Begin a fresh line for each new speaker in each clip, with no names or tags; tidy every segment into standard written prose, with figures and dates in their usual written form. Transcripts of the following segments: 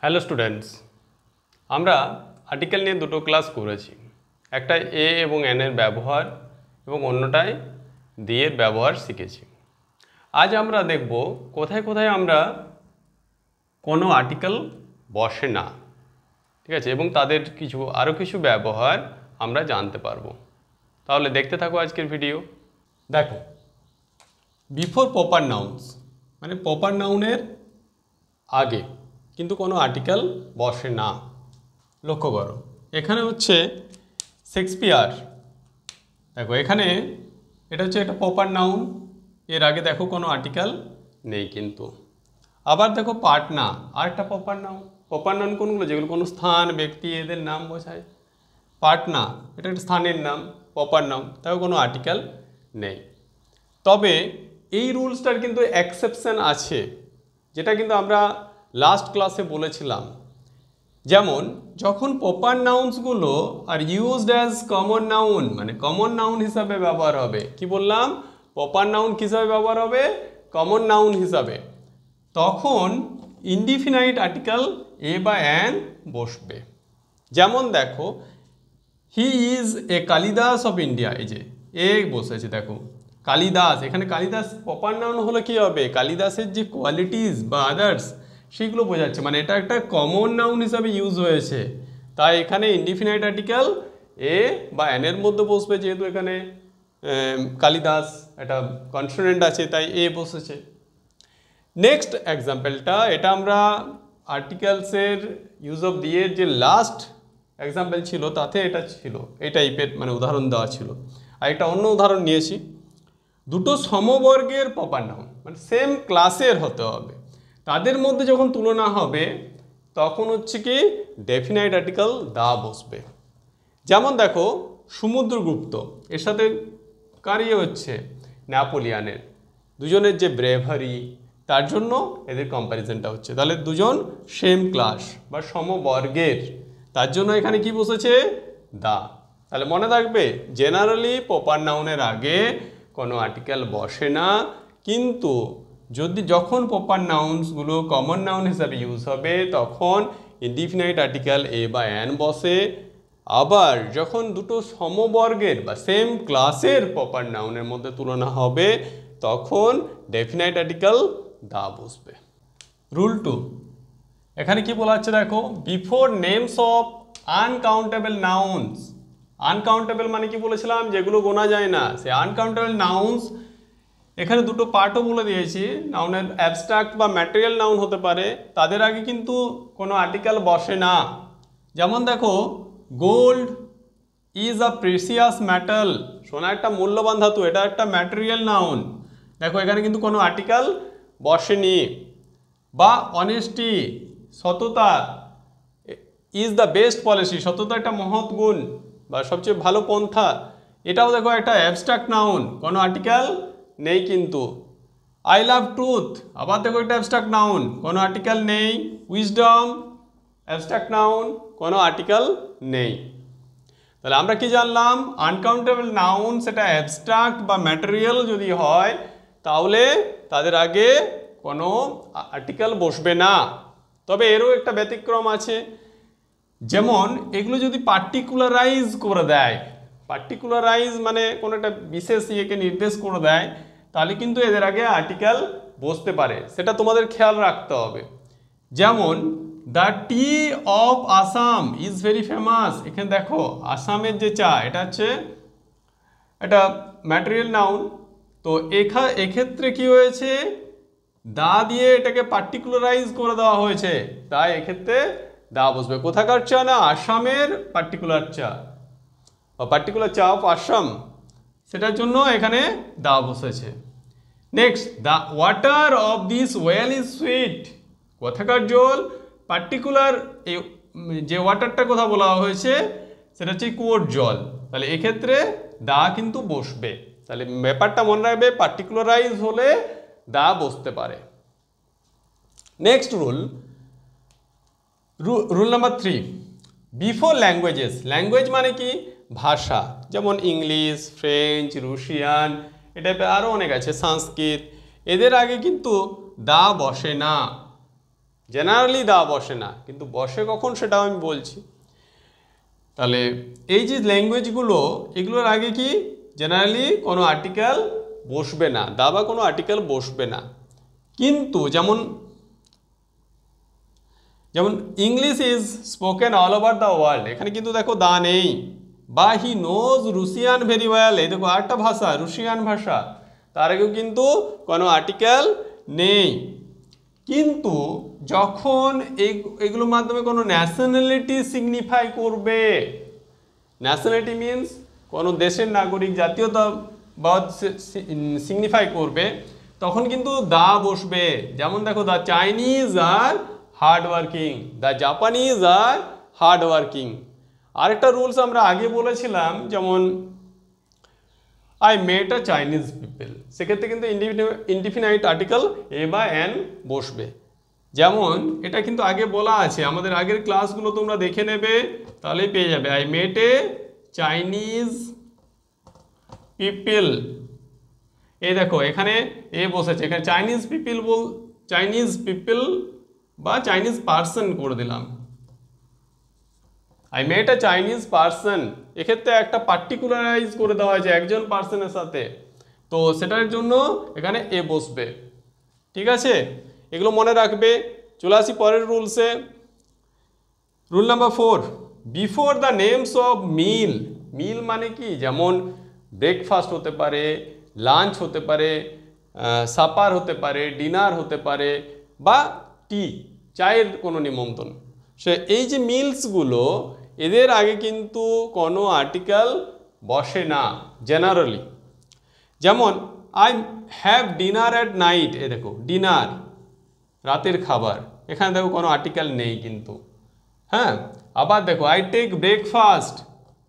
Hello students, আমরা article নিয়ে দুটো ক্লাস করেছি। একটা এ এবং এন এর ব্যবহার এবং অন্যটায় দি এর ব্যবহার শিখেছি। আজ আমরা দেখব কোথায় কোথায় আমরা কোনো আর্টিকেল বসে না, ঠিক আছে, এবং তাদের আরও কিছু ব্যবহার আমরা জানতে পারবো। তাহলে দেখতে থাকো আজকের ভিডিও। দেখো, বিফোর প্রপার নাউন্স মানে প্রপার নাউনের আগে কিন্তু কোনো আর্টিকেল বসে না। লক্ষ্য করো, এখানে হচ্ছে শেক্সপিয়ার। দেখো এখানে এটা হচ্ছে একটা প্রপার নাউন, এর আগে দেখো কোনো আর্টিকেল নেই কিন্তু। আবার দেখো পাটনা, আর একটা প্রপার নাউন। প্রপার নাউন কোনগুলো? যেগুলো কোনো স্থান, ব্যক্তি, এদের নাম বোঝায়। পাটনা এটা একটা স্থানের নাম, প্রপার নাউন, তাও কোনো আর্টিকেল নেই। তবে এই রুলসটার কিন্তু এক্সেপশন আছে, যেটা কিন্তু আমরা লাস্ট ক্লাসে বলেছিলাম। যেমন যখন প্রপার নাউন্সগুলো আর ইউজড অ্যাজ কমন নাউন, মানে কমন নাউন হিসাবে ব্যবহার হবে। কি বললাম? প্রপার নাউন হিসাবে ব্যবহার হবে, কমন নাউন হিসাবে, তখন ইনডিফিনাইট আর্টিকেল এ বা অ্যান বসবে। যেমন দেখো, he is a Kalidas of India, এই যে এ বসেছে দেখো কালিদাস। এখানে কালিদাস প্রপার নাউন হলে কি হবে? কালিদাসের যে কোয়ালিটিস বা আদার্স সেগুলো বোঝাচ্ছে, মানে এটা একটা কমন নাউন হিসাবে ইউজ হয়েছে। তাই এখানে ইনডিফিনাইট আর্টিকেল এ বা এন এর মধ্যে বসবে, যেহেতু এখানে কালিদাস একটা কনসোনেন্ট আছে তাই এ বসেছে। নেক্সট এক্সাম্পলটা, এটা আমরা আর্টিকেলসের ইউজ অফ দি এর যে লাস্ট এক্সাম্পল ছিল তাতে এটা ছিল, এই টাইপের মানে উদাহরণ দেওয়া ছিল। আর একটা অন্য উদাহরণ নিয়েছি, দুটো সমবর্গের প্রপার নাউন মানে সেম ক্লাসের হতে হবে, তাদের মধ্যে যখন তুলনা হবে তখন হচ্ছে কি ডেফিনাইট আর্টিকেল দা বসবে। যেমন দেখো, সমুদ্রগুপ্ত এর সাথে কারিয়ে হচ্ছে নেপোলিয়ানের, দুজনের যে ব্রেভারি, তার জন্য এদের কম্প্যারিজনটা হচ্ছে। তাহলে দুজন সেম ক্লাস বা সমবর্গের, তার জন্য এখানে কি বসেছে? দা। তাহলে মনে রাখবে, জেনারেলি প্রপার নাউনের আগে কোনো আর্টিকেল বসে না, কিন্তু যখন প্রপার নাউন্সগুলো কমন নাউন হিসাবে ইউজ হবে তখন ইনডিফিনাইট আর্টিকেল এ বা অ্যান বসে। আবার যখন দুটো সমবর্গের বা সেম ক্লাসের প্রপার নাউনের মধ্যে তুলনা হবে তখন ডেফিনাইট আর্টিকেল দা বসবে। রুল 2, এখানে কি বলা হচ্ছে দেখো, before names of uncountable nouns. Uncountable মানে কি বলেছিলাম? যেগুলো গোনা যায় না, সে আনকাউন্টেবল নাউন্স। এখানে দুটো পার্টও বলে দিয়েছি, নাউনের অ্যাবস্ট্রাক্ট বা ম্যাটেরিয়াল নাউন হতে পারে, তাদের আগে কিন্তু কোনো আর্টিকেল বসে না। যেমন দেখো, gold is a precious metal, সোনা একটা মূল্যবান ধাতু, এটা একটা ম্যাটেরিয়াল নাউন। দেখো এখানে কিন্তু কোনো আর্টিকেল বসেনি। বা অনেস্টি, সততা, ইজ দ্য বেস্ট পলিসি, সততা একটা মহৎ গুণ বা সবচেয়ে ভালো পন্থা, এটাও দেখো একটা অ্যাবস্ট্রাক্ট নাউন, কোনো আর্টিকেল নেই কিন্তু। আই লাভ ট্রুথ, আবার দেখো একটা অ্যাবস্ট্রাক্ট নাউন, কোনো আর্টিকেল নেই। উইজডম অ্যাবস্ট্রাক্ট নাউন, কোনো আর্টিকেল নেই। তাহলে আমরা কি জানলাম? আনকাউন্টেবল নাউন সেটা অ্যাবস্ট্রাক্ট বা ম্যাটেরিয়াল যদি হয় তাহলে তাদের আগে কোনো আর্টিকেল বসবে না। তবে এরও একটা ব্যতিক্রম আছে, যেমন এগুলো যদি পার্টিকুলারাইজ করে দেয়, পার্টিকুলারাইজ মানে কোনো একটা বিশেষ ইয়েকে নির্দেশ করে দেয়, তাহলে কিন্তু এদের আগে আর্টিকেল বসতে পারে, সেটা তোমাদের খেয়াল রাখতে হবে। যেমন the T of Assam is very famous, এখানে দেখো আসামের যে চা, এটা হচ্ছে একটা ম্যাটেরিয়াল নাউন। তো এক্ষেত্রে কি হয়েছে? দা দিয়ে এটাকে পার্টিকুলারাইজ করে দেওয়া হয়েছে, তাই এক্ষেত্রে দা বসবে। কোথাকার চা? না আসামের পার্টিকুলার চা বা পার্টিকুলার চা অফ আসাম, সেটার জন্য এখানে দা বসেছে। Next, the water of this well is sweet, কোথাকার জল? পার্টিকুলার যে ওয়াটারটা কথা বলা হয়েছে সেটা হচ্ছে কুয়োর জল, তাহলে এক্ষেত্রে দা কিন্তু বসবে। তাহলে ব্যাপারটা মনে রাখবে, পার্টিকুলারাইজ হলে দা বসতে পারে। Next rule number 3, before languages. Language মানে কি? ভাষা, যেমন ইংলিশ, ফ্রেঞ্চ, রুশিয়ান, এটা আরও অনেক আছে, সংস্কৃত, এদের আগে কিন্তু দা বসে না। জেনারেলি দা বসে না, কিন্তু বসে কখন সেটাও আমি বলছি। তাহলে এই যে ল্যাঙ্গুয়েজগুলো, এগুলোর আগে কি জেনারেলি কোনো আর্টিকেল বসবে না, দা বা কোনো আর্টিকেল বসবে না। কিন্তু যেমন English is spoken all over the world, এখানে কিন্তু দেখো দা নেই। বা he knows Russian very well, এই দেখো আরেকটা ভাষা রুশিয়ান ভাষা, তার আগেও কিন্তু কোনো আর্টিকেল নেই। কিন্তু যখন এগুলোর মাধ্যমে কোনো ন্যাশনালিটি সিগনিফাই করবে, ন্যাশনালিটি মিনস কোনো দেশের নাগরিক, জাতীয়তাবাদ সিগনিফাই করবে, তখন কিন্তু দা বসবে। যেমন দেখো the Chinese are hard working, the Japanese are hard working. আরেকটা রুলস আমরা আগে বলেছিলাম, যেমন I met a Chinese people, সেক্ষেত্রে কিন্তু ইনডিফিনাইট আর্টিকেল এ বা এন বসবে। যেমন এটা কিন্তু আগে বলা আছে, আমাদের আগের ক্লাসগুলো তোমরা দেখে নেবে, তাহলেই পেয়ে যাবে। I met A Chinese people, এই দেখো এখানে এ বসেছে, এখানে চাইনিজ পিপল বা চাইনিজ পার্সন করে দিলাম। I met a Chinese person, এক্ষেত্রে একটা পার্টিকুলারাইজ করে দেওয়া হয়েছে একজন পার্সনের সাথে, তো সেটার জন্য এখানে এ বসবে। ঠিক আছে, এগুলো মনে রাখবে। চলে আসি পরের রুলসে। Rule number 4, before the names of meal. Meal মানে কি, যেমন ব্রেকফাস্ট হতে পারে, লাঞ্চ হতে পারে, সাপার হতে পারে, ডিনার হতে পারে, বা টি, চায়ের কোনো নিমন্ত্রণ। সে এই যে মিলসগুলো, এদের আগে কিন্তু কোনো আর্টিকেল বসে না জেনারেলি। যেমন I have dinner at night, এ দেখো ডিনার রাতের খাবার, এখানে দেখো কোনো আর্টিকেল নেই কিন্তু। হ্যাঁ, আবার দেখো আই টেক ব্রেকফাস্ট,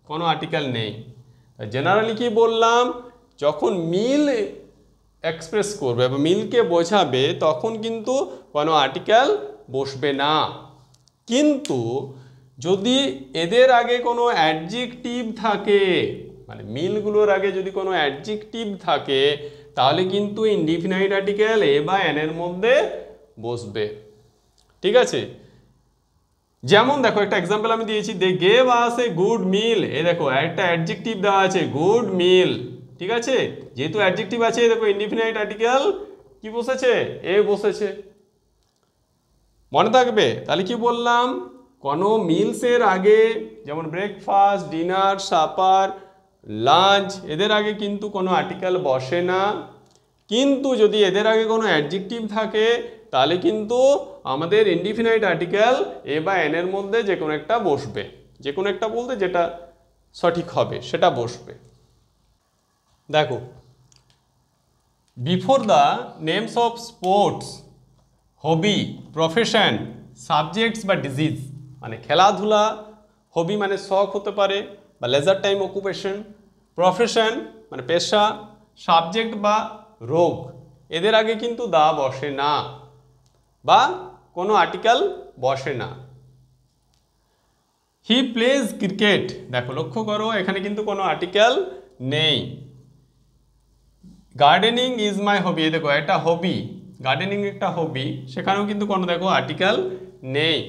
কোনো আর্টিকেল নেই। জেনারেলি কি বললাম, যখন মিল এক্সপ্রেস করবে বা মিলকে বোঝাবে, তখন কিন্তু কোনো আর্টিকেল বসবে না। কিন্তু যদি এদের আগে কোনো অ্যাডজেক্টিভ থাকে, মানে মিলগুলোর আগে যদি কোনো অ্যাডজেক্টিভ থাকে, তাহলে কিন্তু ইনডিফিনাইট আর্টিকেল এ বা এন এর মধ্যে বসবে। ঠিক আছে, যেমন দেখো একটা এক্সাম্পল আমি দিয়েছি, they gave us a good মিল, এ দেখো একটা অ্যাডজেক্টিভ দেওয়া আছে গুড মিল। ঠিক আছে, যেহেতু অ্যাডজেক্টিভ আছে, দেখো ইনডিফিনাইট আর্টিকেল কি বসেছে, এ বসেছে। মনে থাকবে, তাহলে কি বললাম, কোনো মিলসের আগে, যেমন ব্রেকফাস্ট, ডিনার, সাপার, লাঞ্চ, এদের আগে কিন্তু কোনো আর্টিকেল বসে না। কিন্তু যদি এদের আগে কোনো অ্যাডজেক্টিভ থাকে, তাহলে কিন্তু আমাদের ইনডিফিনাইট আর্টিকেল এ বা এন এর মধ্যে যে কোনো একটা বসবে। যে কোনো একটা বলতে যেটা সঠিক হবে সেটা বসবে। দেখো, before the names of sports, hobby, profession, subjects বা ডিজিজ, মানে খেলাধুলা, হবি মানে শখ হতে পারে বা লেজার টাইম অকুপেশন, প্রফেশন মানে পেশা, সাবজেক্ট বা রোগ, এদের আগে কিন্তু দা বসে না বা কোনো আর্টিকেল বসে না। হি প্লেজ ক্রিকেট, দেখো লক্ষ্য করো এখানে কিন্তু কোনো আর্টিকেল নেই। গার্ডেনিং ইজ মাই হবি, দেখো একটা হবি, গার্ডেনিং একটা হবি, সেখানেও কিন্তু কোনো দেখো আর্টিকেল নেই।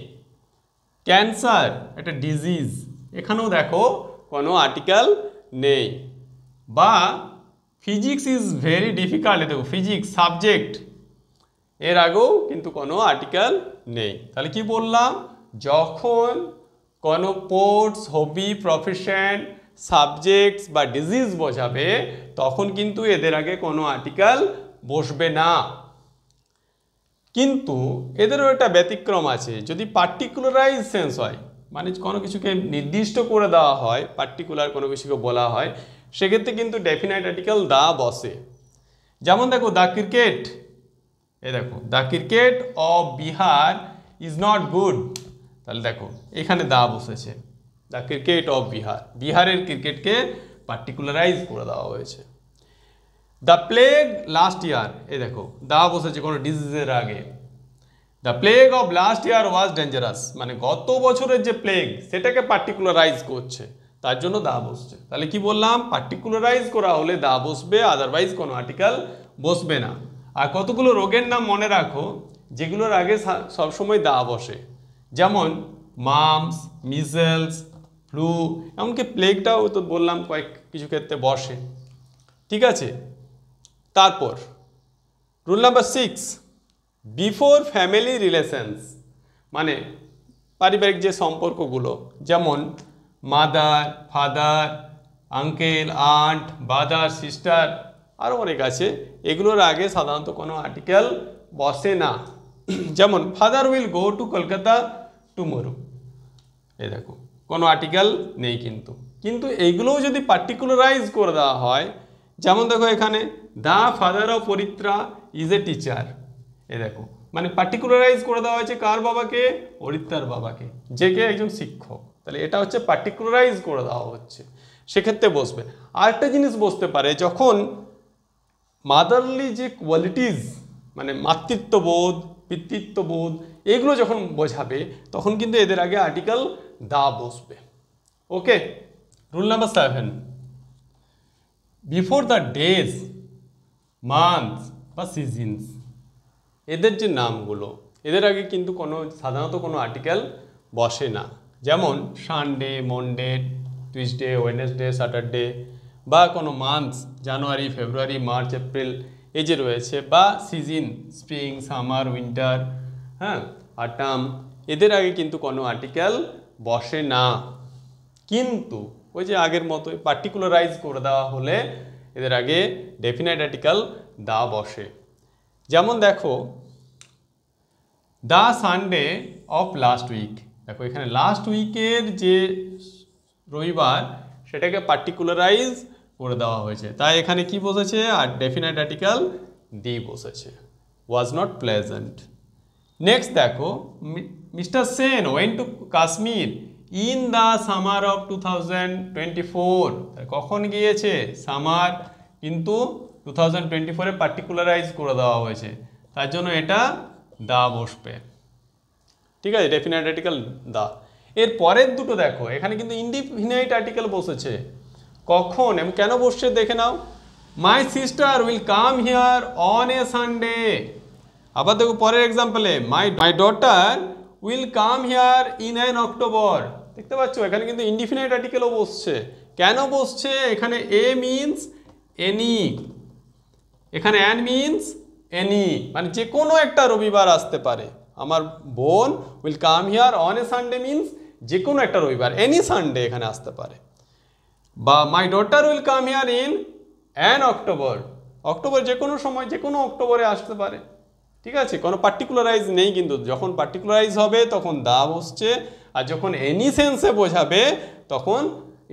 ক্যান্সার একটা ডিজিজ, এখানেও দেখো কোনো আর্টিকেল নেই। বা ফিজিক্স ইজ ভেরি ডিফিকাল্ট, দেখো ফিজিক্স সাবজেক্ট, এর আগেও কিন্তু কোনো আর্টিকেল নেই। তাহলে কি বললাম, যখন কোনো স্পোর্টস, হবি, প্রফেশন, সাবজেক্টস বা ডিজিজ বোঝাবে, তখন কিন্তু এদের আগে কোনো আর্টিকেল বসবে না। কিন্তু এদেরও একটা ব্যতিক্রম আছে, যদি পার্টিকুলারাইজ সেন্স হয়, মানে কোনো কিছুকে নির্দিষ্ট করে দেওয়া হয়, পার্টিকুলার কোনো কিছুকে বলা হয়, সেক্ষেত্রে কিন্তু ডেফিনাইট আর্টিকেল দা বসে। যেমন দেখো দ্য ক্রিকেট, এ দেখো the cricket of Bihar is not good, তাহলে দেখো এখানে দা বসেছে। দ্য ক্রিকেট অফ বিহার, বিহারের ক্রিকেটকে পার্টিকুলারাইজ করে দেওয়া হয়েছে। দ্য প্লেগ লাস্ট ইয়ার, এ দেখো দা বসেছে কোনো ডিজিজের আগে। The plague of last year was dangerous, মানে গত বছরের যে প্লেগ সেটাকে পার্টিকুলারাইজ করছে, তার জন্য দা বসছে। তাহলে কি বললাম, পার্টিকুলারাইজ করা হলে দা বসবে, আদারওয়াইজ কোনো আর্টিকেল বসবে না। আর কতগুলো রোগের নাম মনে রাখো, যেগুলোর আগে সবসময় দা বসে, যেমন মামস, মিজেলস, ফ্লু, এমনকি প্লেগটাও তো বললাম কিছু ক্ষেত্রে বসে। ঠিক আছে, তারপর rule number 6, before family relations, মানে পারিবারিক যে সম্পর্কগুলো, যেমন mother, father, uncle, aunt, brother, sister, আরও অনেক আছে, এগুলোর আগে সাধারণত কোনো আর্টিকেল বসে না। যেমন father will go to Kolkata tomorrow, এই দেখো কোনো আর্টিকেল নেই, কিন্তু এইগুলোও যদি পার্টিকুলারাইজ করে দেওয়া হয়, যেমন দেখো এখানে the father of Aritra is a teacher, এই দেখো মানে পার্টিকুলারাইজ করে দেওয়া হয়েছে কার বাবাকে? অরিত্রার বাবাকে, যে কে একজন শিক্ষক। তাহলে এটা হচ্ছে পার্টিকুলারাইজ করে দেওয়া হচ্ছে, সেক্ষেত্রে বসবে। আরেকটা জিনিস বসতে পারে, যখন মাদারলি যে কোয়ালিটিস, মানে মাতৃত্ববোধ, পিতৃত্ববোধ, এগুলো যখন বোঝাবে, তখন কিন্তু এদের আগে আর্টিকেল দা বসবে। ওকে, rule number 7, before the days, months বা সিজনস, এদের যে নামগুলো, এদের আগে কিন্তু সাধারণত কোনো আর্টিকেল বসে না। যেমন Sunday, Monday, Tuesday, Wednesday, Saturday, বা কোনো মান্থস, জানুয়ারি, ফেব্রুয়ারি, মার্চ, এপ্রিল, এই যে রয়েছে, বা সিজন, স্প্রিং, সামার, উইন্টার, হ্যাঁ, অটাম, এদের আগে কিন্তু কোনো আর্টিকেল বসে না। কিন্তু ওই যে আগের মতোই পার্টিকুলারাইজ করে দেওয়া হলে এদের আগে ডেফিনাইট আর্টিকেল দা বসে। যেমন দেখো the Sunday of last week, দেখো এখানে লাস্ট উইকের যে রবিবার, সেটাকে পার্টিকুলারাইজ করে দেওয়া হয়েছে, তাই এখানে কি বসেছে? আর ডেফিনাইট আর্টিকেল দি বসেছে, ওয়াজ নট প্লেজেন্ট। নেক্সট দেখো, mister Sen went to Kashmir in the summer of 2024, কখন গিয়েছে? সামার, কিন্তু 2024-এ পার্টিকুলারাইজ করে দেওয়া হয়েছে, তার জন্য এটা দা বসবে। ঠিক আছে, ডেফিনাইট আর্টিকেল দা। এর পরের দুটো দেখো, এখানে কিন্তু ইনডিফিনাইট আর্টিকেল বসেছে। কখন এবং কেন বসছে দেখে নাও। My sister will come here on a Sunday. আবার দেখো পরের এক্সাম্পলে, my daughter will come here in an October. দেখতে পাচ্ছ এখানে কিন্তু ইনডিফিনাইট আর্টিকেলও বসছে। কেন বসছে? এখানে এ মিনস এনি, এখানে অ্যান মিনস এনি, মানে যে কোনো একটা রবিবার আসতে পারে। আমার বোন will come here on a Sunday means যে কোনো একটা রবিবার, এনি সানডে এখানে আসতে পারে। বা my daughter will come here in an October, October যে কোনো সময়, যে কোনো অক্টোবরে আসতে পারে। ঠিক আছে, কোনো পার্টিকুলারাইজ নেই, কিন্তু যখন পার্টিকুলারাইজ হবে তখন দা বসছে, আর যখন এনি সেন্সে বোঝাবে তখন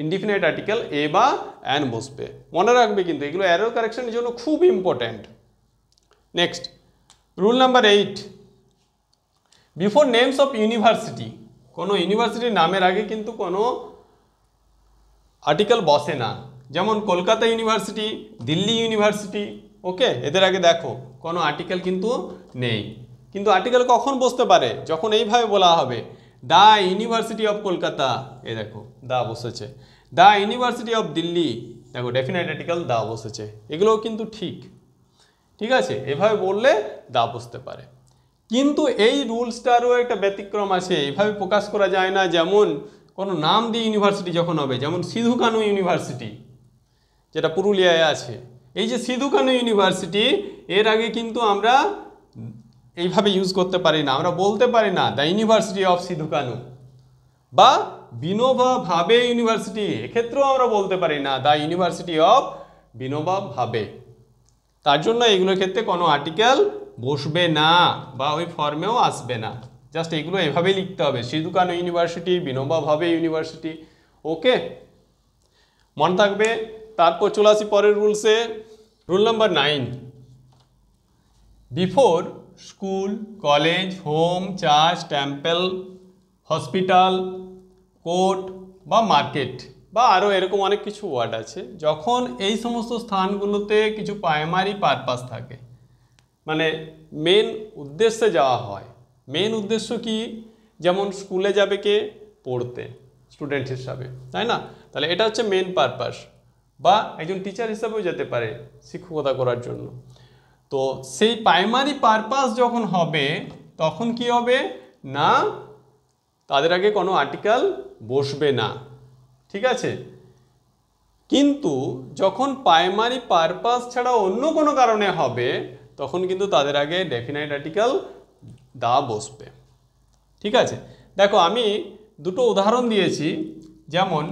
ইনডিফিনাইট আর্টিকেল এ বা অ্যান বসবে। মনে রাখবে কিন্তু এগুলো এরর কারেকশনের জন্য খুব important. Next rule number 8, before names of university, কোনো ইউনিভার্সিটির নামের আগে কিন্তু কোনো আর্টিকেল বসে না। যেমন কলকাতা ইউনিভার্সিটি, দিল্লি ইউনিভার্সিটি, ওকে, এদের আগে দেখো কোনো আর্টিকেল কিন্তু নেই। কিন্তু আর্টিকেল কখন বসতে পারে? যখন এইভাবে বলা হবে দ্য ইউনিভার্সিটি অফ কলকাতা, এ দেখো দা বসেছে। দ্য ইউনিভার্সিটি অফ দিল্লি, দেখো ডেফিনাইট আর্টিকেল দা বসেছে। এগুলোও কিন্তু ঠিক আছে, এভাবে বললে দা বসতে পারে। কিন্তু এই রুলসটারও একটা ব্যতিক্রম আছে, এইভাবে প্রকাশ করা যায় না। যেমন কোনো নাম দিয়ে ইউনিভার্সিটি যখন হবে, যেমন সিধু কানু ইউনিভার্সিটি, যেটা পুরুলিয়ায় আছে, এই যে সিধু কানু ইউনিভার্সিটি, এর আগে কিন্তু আমরা এইভাবে ইউজ করতে পারি না। আমরা বলতে পারি না the university of Sidhu Kanu, বা বিনোবা ভাবে ইউনিভার্সিটি, এক্ষেত্রেও আমরা বলতে পারি না দ্য ইউনিভার্সিটি অফ বিনোবা ভাবে। তার জন্য এগুলোর ক্ষেত্রে কোনো আর্টিকেল বসবে না, বা ওই ফর্মেও আসবে না। জাস্ট এগুলো এভাবেই লিখতে হবে, সিধু কানু ইউনিভার্সিটি, বিনোবা ভাবে ইউনিভার্সিটি। ওকে, মনে থাকবে। তারপর চলে আসি পরের রুলসে। Rule number 9, before school, college, home, church, temple, hospital, court বা মার্কেট, বা আরও এরকম অনেক কিছু ওয়ার্ড আছে, যখন এই সমস্ত স্থানগুলোতে কিছু প্রাইমারি পারপাস থাকে, মানে মেন উদ্দেশ্যে যাওয়া হয়। মেন উদ্দেশ্য কি? যেমন স্কুলে যাবে কে? পড়তে, স্টুডেন্ট হিসাবে, তাই না? তাহলে এটা হচ্ছে মেন পারপাস। বা একজন টিচার হিসাবেও যেতে পারে শিক্ষকতা করার জন্য। তো সেই প্রাইমারি পারপাস যখন হবে তখন কি হবে না তাদের আগে কোনো আর্টিকেল বসবে না, ঠিক আছে। কিন্তু যখন প্রাইমারি পারপাস ছাড়া অন্য কোনো কারণে হবে তখন কিন্তু তাদের আগে ডেফিনাইট আর্টিকেল দা বসবে, ঠিক আছে। দেখো আমি দুটো উদাহরণ দিয়েছি, যেমন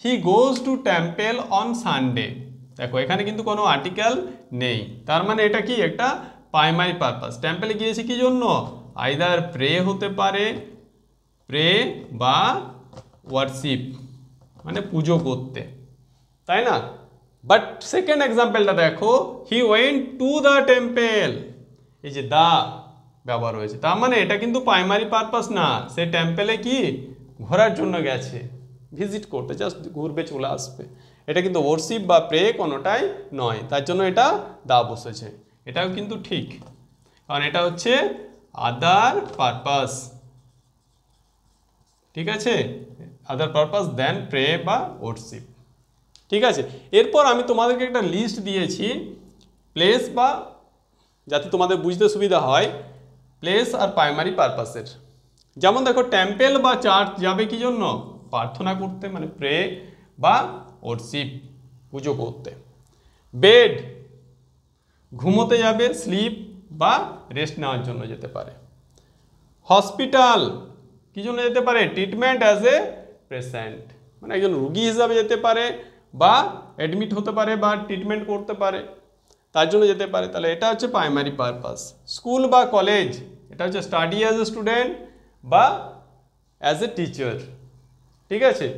he goes to temple on Sunday. দেখো এখানে কিন্তু কোনো আর্টিকেল নেই, তার মানে এটা কি একটা প্রাইমারি পারপাস। টেম্পলে গিয়েছে কি জন্য, আইদার প্রে হতে পারে, প্রে বা ওয়ার্শিপ মানে পুজো করতে, তাই না। বাট সেকেন্ড এক্সাম্পলটা দেখো, he went to the temple, এই যে দা ব্যবহার হয়েছে, তার মানে এটা কিন্তু প্রাইমারি পারপাস না, সে টেম্পলে কি ঘোরার জন্য গেছে, ভিজিট করতে, জাস্ট ঘুরবে চলে আসবে। এটা কিন্তু ওয়ার্শিপ বা প্রে কোনোটাই নয়, তার জন্য এটা দা বসেছে। এটাও কিন্তু ঠিক, কারণ এটা হচ্ছে আদার পারপাস, ঠিক আছে, আদার পারপাস দেন প্রে বা ওয়ার্শিপ, ঠিক আছে। এরপর আমি তোমাদেরকে একটা লিস্ট দিয়েছি প্লেস বা, যাতে তোমাদের বুঝতে সুবিধা হয়, প্লেস আর প্রাইমারি পারপাসের। যেমন দেখো টেম্পল বা চার্চ যাবে কি জন্য, প্রার্থনা করতে মানে প্রে বা ওয়ার্শিপ পুজো করতে। বেড ঘুমোতে যাবে, স্লিপ বা রেস্ট নেওয়ার জন্য যেতে পারে। হসপিটাল কি জন্য যেতে পারে, ট্রিটমেন্ট অ্যাজ এ পেশেন্ট মানে একজন রুগী হিসাবে যেতে পারে, বা অ্যাডমিট হতে পারে বা ট্রিটমেন্ট করতে পারে, তার জন্য যেতে পারে। তাহলে এটা হচ্ছে প্রাইমারি পারপাস। স্কুল বা কলেজ, এটা হচ্ছে স্টাডি অ্যাজ এ স্টুডেন্ট বা অ্যাজ এ টিচার, ঠিক আছে।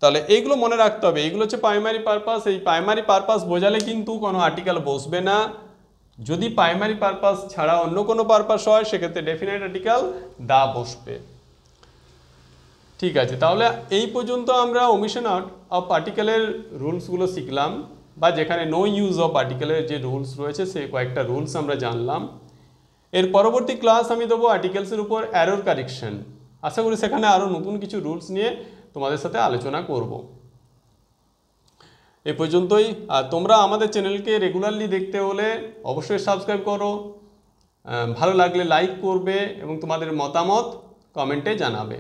তাহলে এইগুলো মনে রাখতে হবে, এইগুলো হচ্ছে প্রাইমারি পারপাস। এই প্রাইমারি পারপাস বোঝালে কিন্তু কোনো আর্টিকেল বসবে না। যদি প্রাইমারি পারপাস ছাড়া অন্য কোনো পারপাস হয় সেক্ষেত্রে ডেফিনাইট আর্টিকেল দা বসবে, ঠিক আছে। তাহলে এই পর্যন্ত আমরা ওমিশন অফ আর্টিকেলের রুলসগুলো শিখলাম, বা যেখানে নো ইউজ অফ আর্টিকেলের যে রুলস রয়েছে সেই কয়েকটা রুলস আমরা জানলাম। এর পরবর্তী ক্লাস আমি দেবো আর্টিকেলসের উপর এরর কারেকশন। আশা করি সেখানে আরও নতুন কিছু রুলস নিয়ে তোমাদের সাথে আলোচনা করব। এই পর্যন্তই। আর তোমরা আমাদের চ্যানেলকে রেগুলারলি দেখতে হলে অবশ্যই সাবস্ক্রাইব করো, ভালো লাগলে লাইক করবে এবং তোমাদের মতামত কমেন্টে জানাবে।